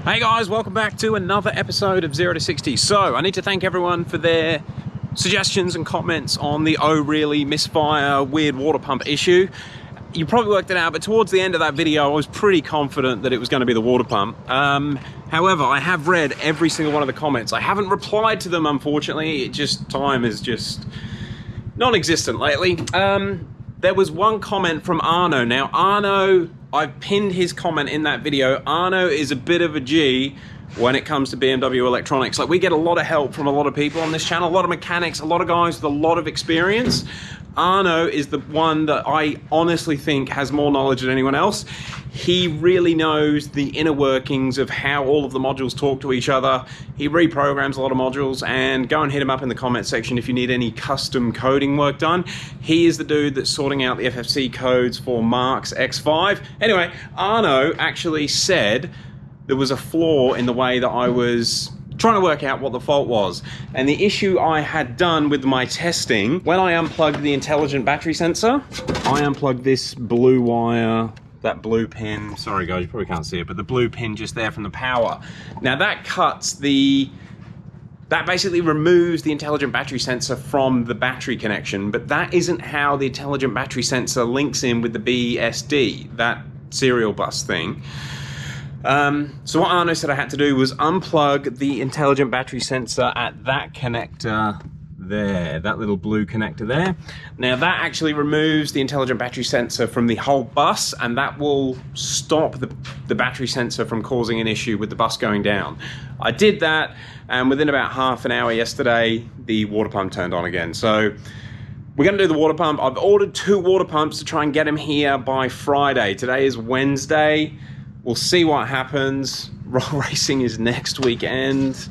Hey guys, welcome back to another episode of 0 to 60. So I need to thank everyone for their suggestions and comments on the OHHRLY misfire weird water pump issue. You probably worked it out, but towards the end of that video I was pretty confident that it was going to be the water pump. However, I have read every single one of the comments. I haven't replied to them, unfortunately. Time is just non-existent lately. There was one comment from Arno. Now Arno, I've pinned his comment in that video. Arno is a bit of a G when it comes to BMW electronics. Like, we get a lot of help from a lot of people on this channel, a lot of mechanics, a lot of guys with a lot of experience. Arno is the one that I honestly think has more knowledge than anyone else. He really knows the inner workings of how all of the modules talk to each other. He reprograms a lot of modules, and go and hit him up in the comment section if you need any custom coding work done. He is the dude that's sorting out the FFC codes for Mark's X5. Anyway, Arno actually said there was a flaw in the way that I was trying to work out what the fault was. And the issue I had done with my testing, when I unplugged the intelligent battery sensor, I unplugged this blue wire, that blue pin, sorry guys, you probably can't see it, but the blue pin just there from the power. Now that basically removes the intelligent battery sensor from the battery connection, but that isn't how the intelligent battery sensor links in with the BSD, that serial bus thing. So what Arno said I had to do was unplug the intelligent battery sensor at that connector there, that little blue connector there. Now that actually removes the intelligent battery sensor from the whole bus, and that will stop the battery sensor from causing an issue with the bus going down. I did that, and within about half an hour yesterday, the water pump turned on again. So we're going to do the water pump. I've ordered 2 water pumps to try and get them here by Friday. Today is Wednesday. We'll see what happens. Roll racing is next weekend.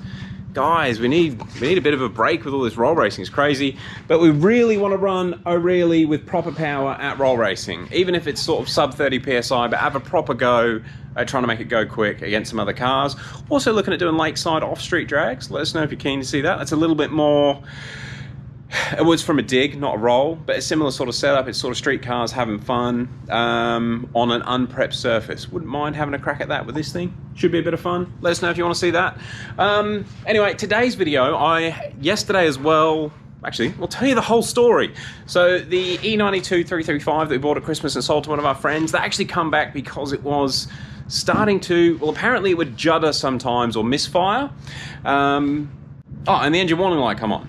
Guys, we need a bit of a break with all this roll racing. It's crazy. But we really want to run OHHRLY with proper power at roll racing. Even if it's sort of sub 30 PSI, but have a proper go at trying to make it go quick against some other cars. Also looking at doing lakeside off-street drags. Let us know if you're keen to see that. That's a little bit more... It was from a dig, not a roll, but a similar sort of setup. It's sort of street cars having fun on an unprepped surface. Wouldn't mind having a crack at that with this thing. Should be a bit of fun. Let us know if you want to see that. Anyway, today's video, yesterday as well, actually, we'll tell you the whole story. So the E92 335 that we bought at Christmas and sold to one of our friends, that actually come back because it was starting to, well, apparently it would judder sometimes or misfire. Oh, and the engine warning light come on.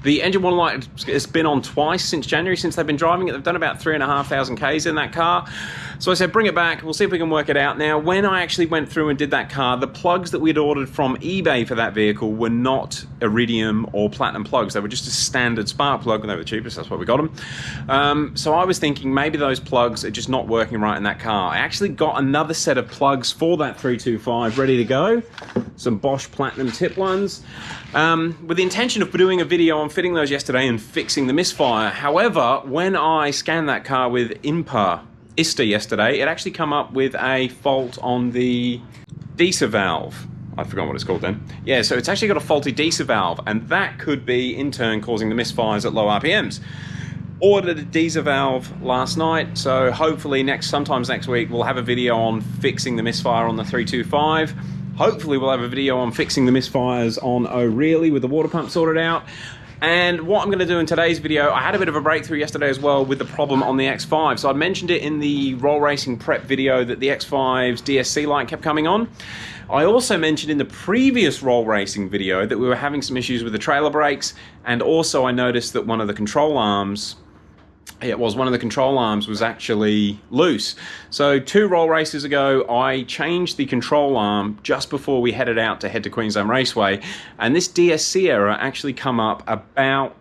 The engine warning light has been on twice since January, since they've been driving it. They've done about 3,500 Ks in that car. So I said, bring it back. We'll see if we can work it out. Now, when I actually went through and did that car, the plugs that we'd ordered from eBay for that vehicle were not iridium or platinum plugs. They were just a standard spark plug, and they were the cheapest. That's why we got them. So I was thinking maybe those plugs are just not working right in that car. I actually got another set of plugs for that 325 ready to go. Some Bosch platinum tip ones. With the intention of doing a video on fitting those yesterday and fixing the misfire. However, when I scanned that car with ISTA yesterday, it actually come up with a fault on the DESA valve. I forgot what it's called then. Yeah, so it's actually got a faulty DESA valve, and that could be in turn causing the misfires at low RPMs. Ordered a DESA valve last night, so hopefully sometimes next week we'll have a video on fixing the misfire on the 325. Hopefully we'll have a video on fixing the misfires on OHHRLY with the water pump sorted out. And what I'm going to do in today's video, I had a bit of a breakthrough yesterday as well with the problem on the X5. So I mentioned it in the roll racing prep video that the X5's DSC light kept coming on. I also mentioned in the previous roll racing video that we were having some issues with the trailer brakes, and also I noticed that one of the control arms was actually loose. So 2 roll races ago, I changed the control arm just before we headed to Queensland Raceway, and this DSC error actually come up about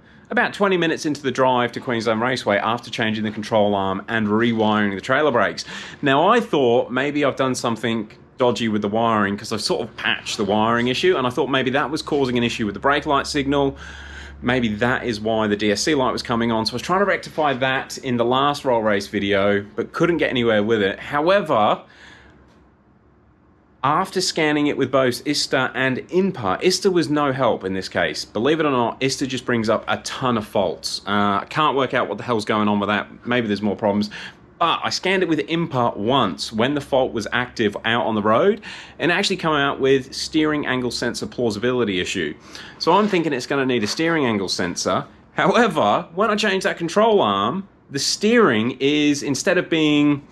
20 minutes into the drive to Queensland Raceway after changing the control arm and rewiring the trailer brakes. Now I thought maybe I've done something dodgy with the wiring, because I've sort of patched the wiring issue, and I thought maybe that was causing an issue with the brake light signal. Maybe that is why the DSC light was coming on. So I was trying to rectify that in the last roll race video, but couldn't get anywhere with it. However, after scanning it with both ISTA and INPA, ISTA was no help in this case. Believe it or not, ISTA just brings up a ton of faults. I can't work out what the hell's going on with that. Maybe there's more problems. But I scanned it with IMPA once when the fault was active out on the road, and it actually came out with steering angle sensor plausibility issue. So I'm thinking it's going to need a steering angle sensor. However, when I change that control arm, the steering is, instead of being,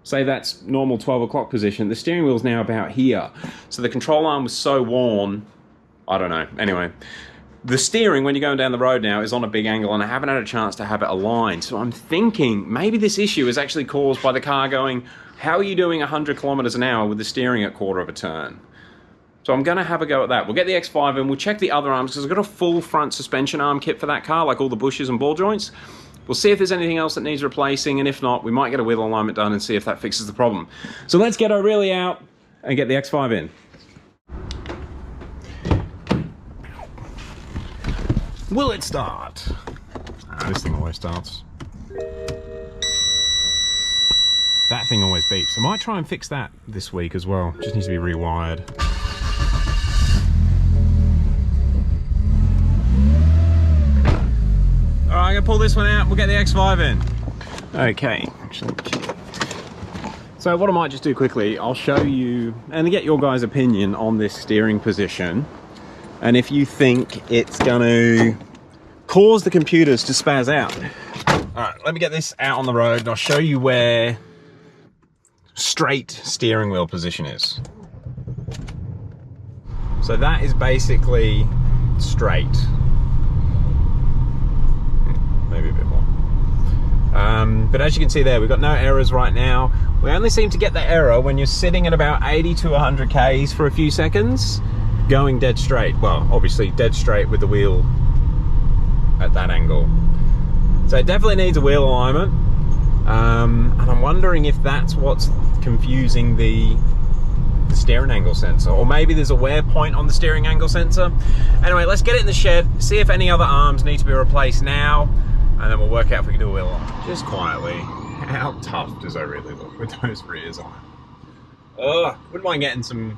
say that's normal 12 o'clock position, the steering wheel's now about here. So the control arm was so worn, I don't know. Anyway, the steering, when you're going down the road now, is on a big angle, and I haven't had a chance to have it aligned. So I'm thinking maybe this issue is actually caused by the car going, how are you doing 100 kilometers an hour with the steering at quarter of a turn? So I'm going to have a go at that. We'll get the X5 and we'll check the other arms, because I've got a full front suspension arm kit for that car, like all the bushes and ball joints. We'll see if there's anything else that needs replacing, and if not, we might get a wheel alignment done and see if that fixes the problem. So let's get O'Reilly out and get the X5 in. Will it start? This thing always starts. That thing always beeps. I might try and fix that this week as well. Just needs to be rewired. Alright, I'm gonna pull this one out, we'll get the X5 in. Okay, so what I might just do quickly, I'll show you and get your guys' opinion on this steering position, and if you think it's gonna cause the computers to spaz out. Alright, let me get this out on the road and I'll show you where straight steering wheel position is. So that is basically straight. Maybe a bit more. But as you can see there, we've got no errors right now. We only seem to get the error when you're sitting at about 80 to 100 Ks for a few seconds, going dead straight. Well, obviously dead straight with the wheel at that angle. So it definitely needs a wheel alignment. And I'm wondering if that's what's confusing the steering angle sensor, or maybe there's a wear point on the steering angle sensor. Anyway, let's get it in the shed, see if any other arms need to be replaced now, and then we'll work out if we can do a wheel alignment. Just quietly, how tough does O'Reilly look with those rears on? Ugh, wouldn't mind getting some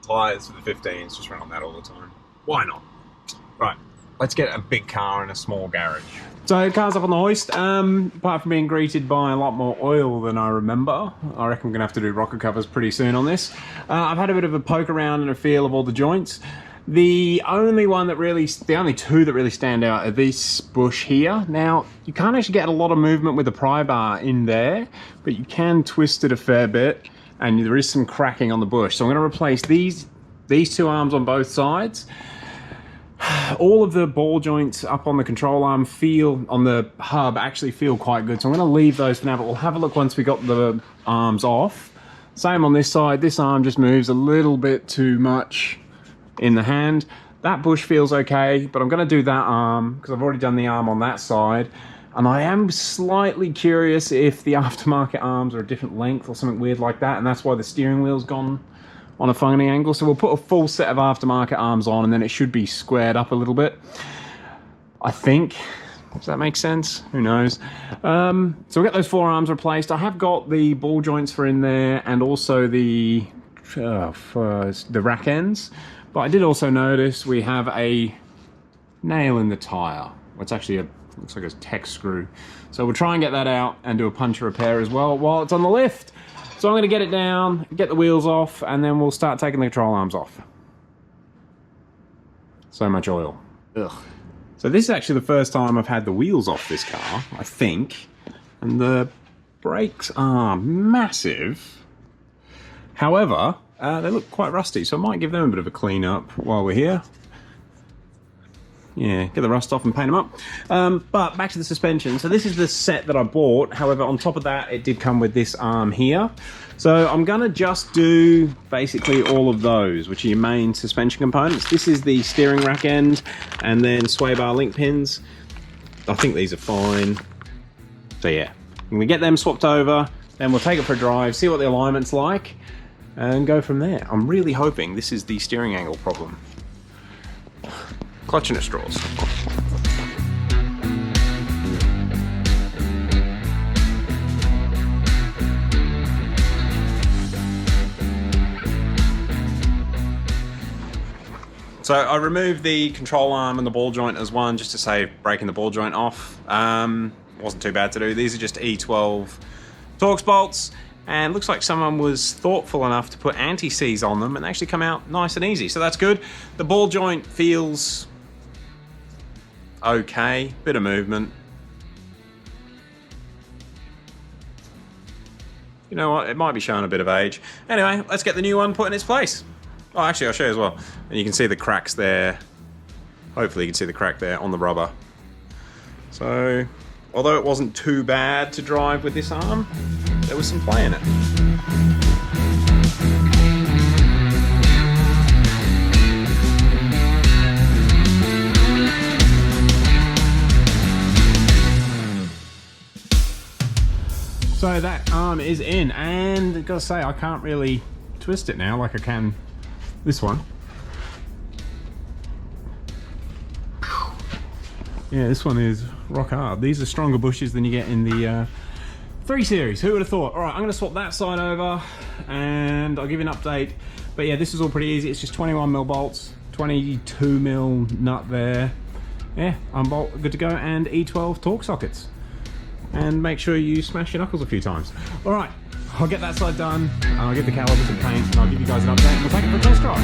tyres for the 15s, just run on that all the time. Why not? Right, let's get a big car in a small garage. So car's up on the hoist. Apart from being greeted by a lot more oil than I remember, I reckon I'm gonna have to do rocker covers pretty soon on this. I've had a bit of a poke around and a feel of all the joints. The only two that really stand out are this bush here. Now, you can't actually get a lot of movement with the pry bar in there, but you can twist it a fair bit, and there is some cracking on the bush. So I'm gonna replace these two arms on both sides. All of the ball joints up on the control arm on the hub actually feel quite good. So I'm going to leave those for now, but we'll have a look once we got the arms off. Same on this side. This arm just moves a little bit too much in the hand. That bush feels okay, but I'm going to do that arm because I've already done the arm on that side. And I am slightly curious if the aftermarket arms are a different length or something weird like that, and that's why the steering wheel's gone on a funny angle. So we'll put a full set of aftermarket arms on, and then it should be squared up a little bit, I think. Does that make sense? Who knows? So we'll get those four arms replaced. I have got the ball joints for in there, and also the rack ends. But I did also notice we have a nail in the tire. It's actually looks like a tech screw. So we'll try and get that out and do a puncture repair as well while it's on the lift. So I'm going to get it down, get the wheels off, and then we'll start taking the control arms off. So much oil. Ugh. So this is actually the first time I've had the wheels off this car, I think. And the brakes are massive. However, they look quite rusty, so I might give them a bit of a clean up while we're here. Yeah, get the rust off and paint them up. But back to the suspension. So this is the set that I bought. However, on top of that, it did come with this arm here. So I'm gonna just do basically all of those, which are your main suspension components. This is the steering rack end, and then sway bar link pins. I think these are fine. So yeah, when we get them swapped over, then we'll take it for a drive, see what the alignment's like, and go from there. I'm really hoping this is the steering angle problem. Clutching at straws. So I removed the control arm and the ball joint as one, just to save breaking the ball joint off. Wasn't too bad to do. These are just E12 Torx bolts, and looks like someone was thoughtful enough to put anti-seize on them and actually come out nice and easy, so that's good. The ball joint feels okay, bit of movement. You know what, it might be showing a bit of age. Anyway, let's get the new one put in its place. Oh, actually, I'll show you as well. And you can see the cracks there. Hopefully you can see the crack there on the rubber. So, although it wasn't too bad to drive with this arm, there was some play in it. So that arm is in, and I've got to say, I can't really twist it now like I can this one. Yeah, this one is rock hard. These are stronger bushes than you get in the 3 Series. Who would have thought? All right, I'm going to swap that side over, and I'll give you an update. But yeah, this is all pretty easy. It's just 21mm bolts, 22mm nut there. Yeah, I'm good to go, and E12 Torx sockets. And make sure you smash your knuckles a few times. All right, I'll get that side done, and I'll get the calipers and paint, and I'll give you guys an update, and we'll take it for a test drive.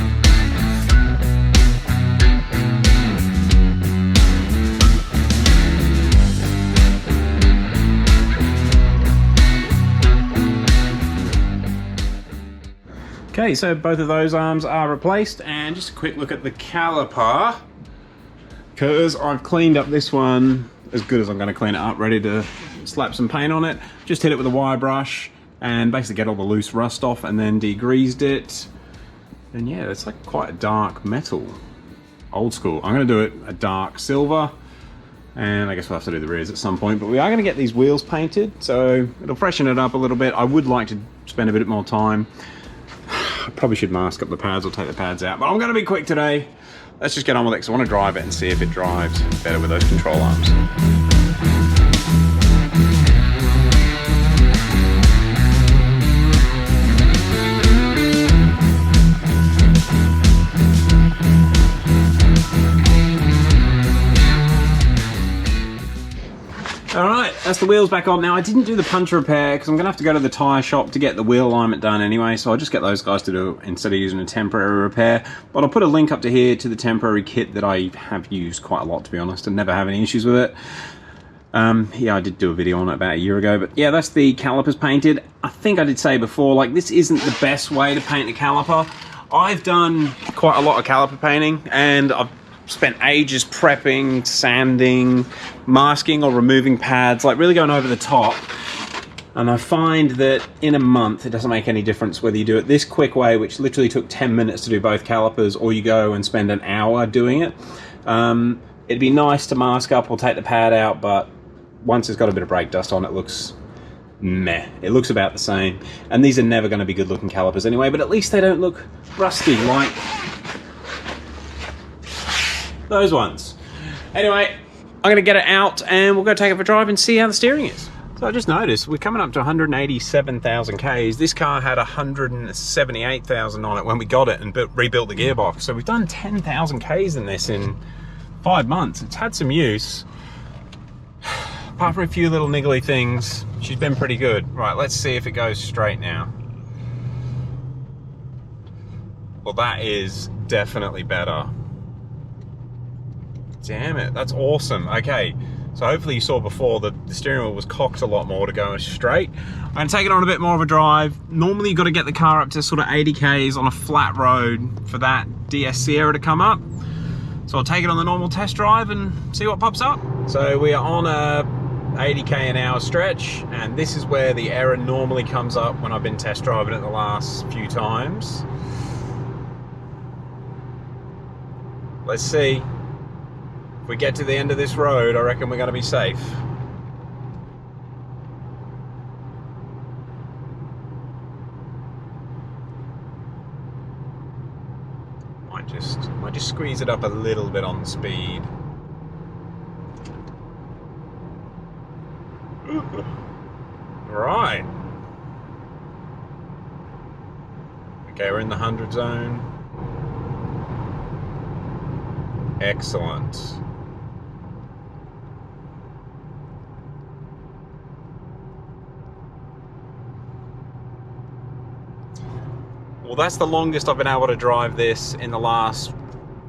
Okay, so both of those arms are replaced, and just a quick look at the caliper, because I've cleaned up this one as good as I'm going to clean it up, ready to slap some paint on it. Just hit it with a wire brush and basically get all the loose rust off, and then degreased it. And yeah, it's like quite a dark metal, old school. I'm going to do it a dark silver, and I guess we'll have to do the rears at some point, but we are going to get these wheels painted, so it'll freshen it up a little bit. I would like to spend a bit more time. I probably should mask up the pads or take the pads out, but I'm going to be quick today. Let's just get on with it, because I want to drive it and see if it drives better with those control arms. Alright, that's the wheels back on. Now, I didn't do the puncture repair because I'm going to have to go to the tyre shop to get the wheel alignment done anyway, so I'll just get those guys to do it instead of using a temporary repair. But I'll put a link up to here to the temporary kit that I have used quite a lot, to be honest, and never have any issues with it. Yeah, I did do a video on it about a year ago, but yeah, that's the calipers painted. I think I did say before, like, this isn't the best way to paint a caliper. I've done quite a lot of caliper painting, and I've spent ages prepping, sanding, masking or removing pads, like really going over the top. And I find that in a month, it doesn't make any difference whether you do it this quick way, which literally took 10 minutes to do both calipers, or you go and spend an hour doing it. It'd be nice to mask up or take the pad out, but once it's got a bit of brake dust on, it looks meh. It looks about the same. And these are never going to be good looking calipers anyway, but at least they don't look rusty like those ones. Anyway, I'm going to get it out and we'll go take it for a drive and see how the steering is. So I just noticed we're coming up to 187,000 Ks. This car had 178,000 on it when we got it and rebuilt the gearbox. So we've done 10,000 Ks in this in 5 months. It's had some use. Apart from a few little niggly things, she's been pretty good. Right, let's see if it goes straight now. Well, that is definitely better. Damn it, that's awesome. Okay, so hopefully you saw before that the steering wheel was cocked a lot more to go straight. I'm gonna take it on a bit more of a drive. Normally you've got to get the car up to sort of 80 Ks on a flat road for that DS Sierra to come up. So I'll take it on the normal test drive and see what pops up. So we are on a 80 K an hour stretch, and this is where the error normally comes up when I've been test driving it the last few times. Let's see. If we get to the end of this road, I reckon we're going to be safe. Might just squeeze it up a little bit on the speed. Right. Okay, we're in the 100 zone. Excellent. Well, that's the longest I've been able to drive this in the last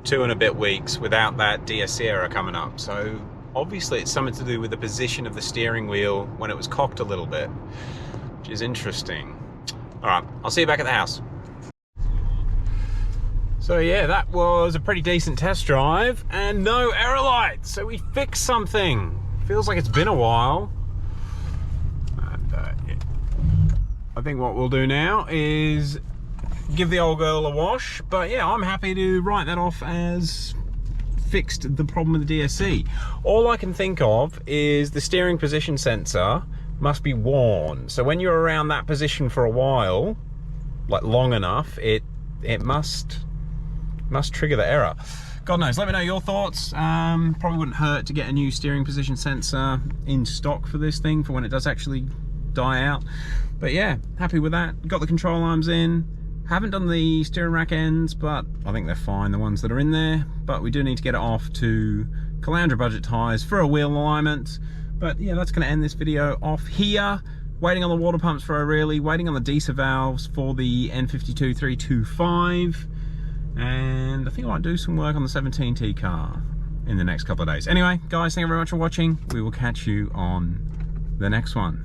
2 and a bit weeks without that DSC error coming up. So obviously it's something to do with the position of the steering wheel when it was cocked a little bit, which is interesting. All right, I'll see you back at the house. So yeah, that was a pretty decent test drive and no error lights. So we fixed something. Feels like it's been a while. And yeah. I think what we'll do now is give the old girl a wash, but yeah, I'm happy to write that off as fixed the problem with the DSC. All I can think of is the steering position sensor must be worn. So when you're around that position for a while, like long enough, it must trigger the error. God knows, let me know your thoughts. Probably wouldn't hurt to get a new steering position sensor in stock for this thing for when it does actually die out. But yeah, happy with that. Got the control arms in. Haven't done the steering rack ends, but I think they're fine, the ones that are in there. But we do need to get it off to Calandra budget tyres for a wheel alignment. But yeah, that's going to end this video off here. Waiting on the water pumps for OHHRLY, waiting on the DESA valves for the N52325. And I think I might do some work on the 17T car in the next couple of days. Anyway, guys, thank you very much for watching. We will catch you on the next one.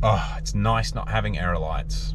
Oh, it's nice not having error lights.